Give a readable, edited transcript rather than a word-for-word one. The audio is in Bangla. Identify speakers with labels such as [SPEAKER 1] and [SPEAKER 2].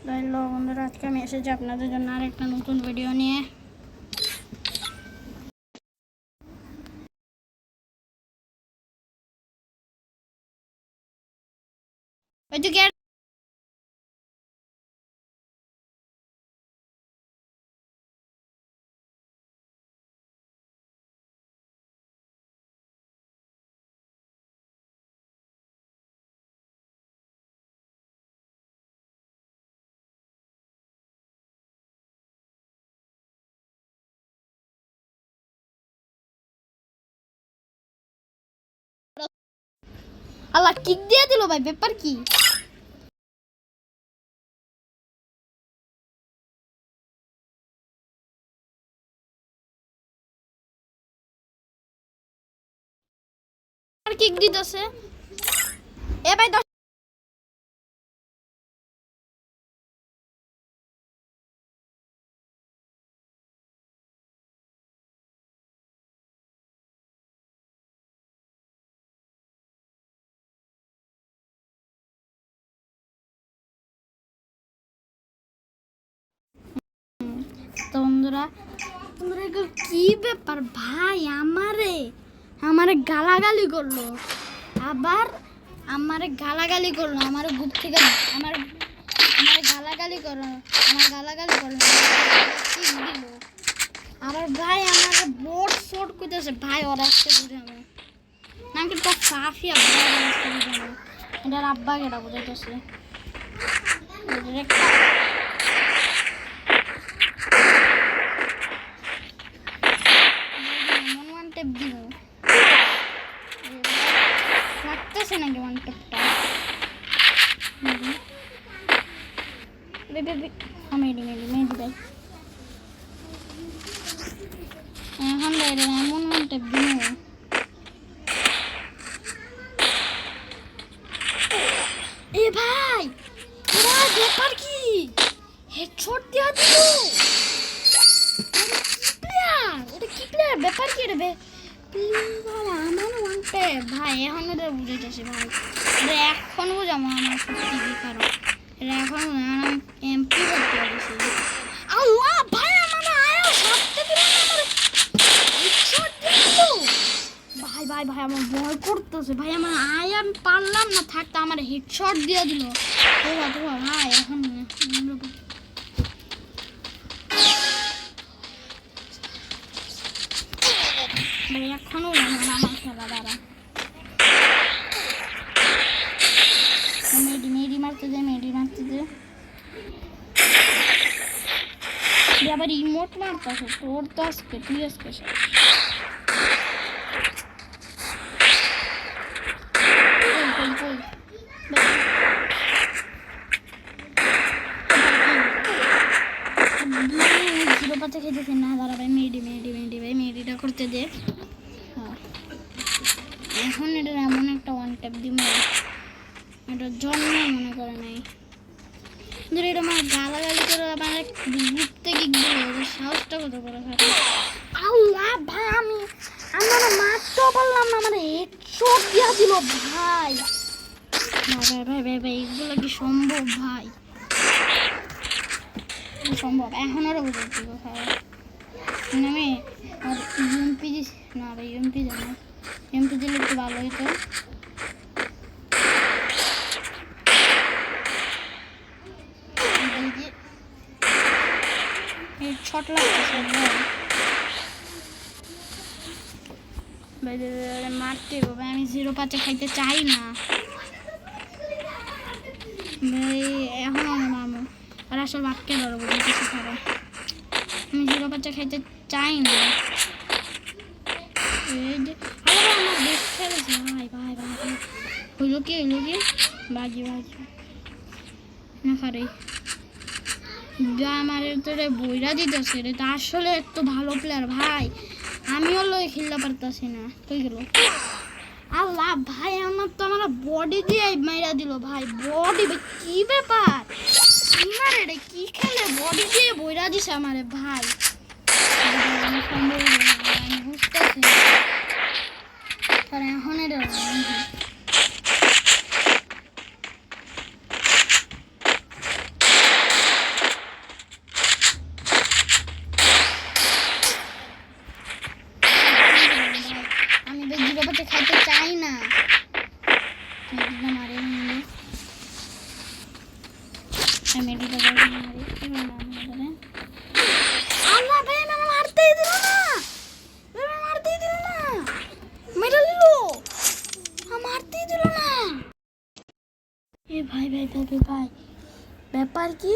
[SPEAKER 1] হ্যালো বন্ধুরা, আজকে আমি এসেছি আপনাদের জন্য আরেকটা নতুন ভিডিও নিয়ে। ওইদিকে আল্লাহ কিক দিয়ে দিল ভাই, ব্যাপার কি? আর কিক দিতেছে এ ভাই। তো বন্ধুরা এগুলো কি ব্যাপার ভাই? আমারে গালাগালি করলো, আবার আমারে গালাগালি করলো, আমার গ্রুপ থেকে আমার গালাগালি করলো, কিক দিল। আবার ভাই আমার বোর্ড শর্ট করতেছে ভাই, ওরা আসতে বুঝে আমার নাকি তো সাফিয়া ভাই আসতে বুঝে আমার এটার আব্বা কেটা বুঝাইতেছে। লাগতেছে নাকি ওয়ান টেপটা? মেডি ভাই এখন বাইরে এমন ওয়ান টেপ দিন। এ ভাই ওরা ব্যাপার কি? হেডশট দিয়া দিল। ওটা কি প্লেয়ার? ব্যাপার কি রে আমার ওয়ান টেপ ভাই? এখন ওটা বুঝাইতেছি ভাই, এটা এখন বুঝাবো আমার সত্যি কি কারণ। এটা এখন আমি এমপি করতে পারছি। আল্লাহ ভাই আমার আয়া সাথে দিল আমার হেডশট দিল। ভাই ভাই ভাই আমার ভয় করতেছে ভাই, আমার আয় আমি পারলাম না থাকতে, আমার হেডশট দিয়ে দিল। ভাই এখন ভাই এখনো আমার খেলা দ্বারা মেডি মারতে দে আবার ইমোট মারতেছে। তোর তো আজকে তুই আজকে খেতেছে না দাঁড়া ভাই, মেডি ভাই মেডিটা করতে দে। হ্যাঁ এখন এটার এমন একটা ওয়ান ট্যাপ দিব, এটার জন্য মনে করে নাই ধরে এটা আমার গালাগালি করে আমার গ্রুপ থেকে গিয়ে সাহসটা কত করে থাকে। আল্লাহ ভাই আমরা মারতেও পারলাম না, আমার হেডশট দিয়া দিল ভাই। ভাই এগুলো কি সম্ভব ভাই? সম্ভব এখন আরও বুঝেছি কোথায় আমি আর ইউএমপি না রে, ইউএমপি জানো, ইউএমপি দিলে একটু ভালো হইতো। শট লাগতেছে মারতে হবে, আমি 0-5 খাইতে চাই না ভাই। এখন আমি মামু আর আসল বাক্যে ধরবো কিছু খারাপ, আমি 0-5 খাইতে চাই না। আমার বেশ খেলেছে ভাই ভাই ভাই হইলো কি বাজি না খারে আমার তোরে বইরা দিতেছে রে, তা আসলে এত ভালো প্লেয়ার ভাই, আমিও লই খেলতে পারতাছি না। কই গেল? আল্লাহ ভাই আমার তো আমার বডি দিয়ে মাইরা দিল ভাই, বডি কি ব্যাপার? মারে রে কি খেলে বডি দিয়ে বইরা দিছে আমারে ভাই, বুঝতেছি এখন এটা মেডিটা করে মারি এবার না ধরে আল্লাহ ভাই আমাকে মারতেই দিল না মারতেই দিল না মেরে নিল মারতেই দিল না এ ভাই ভাই ভাই ভাই ব্যাপার কি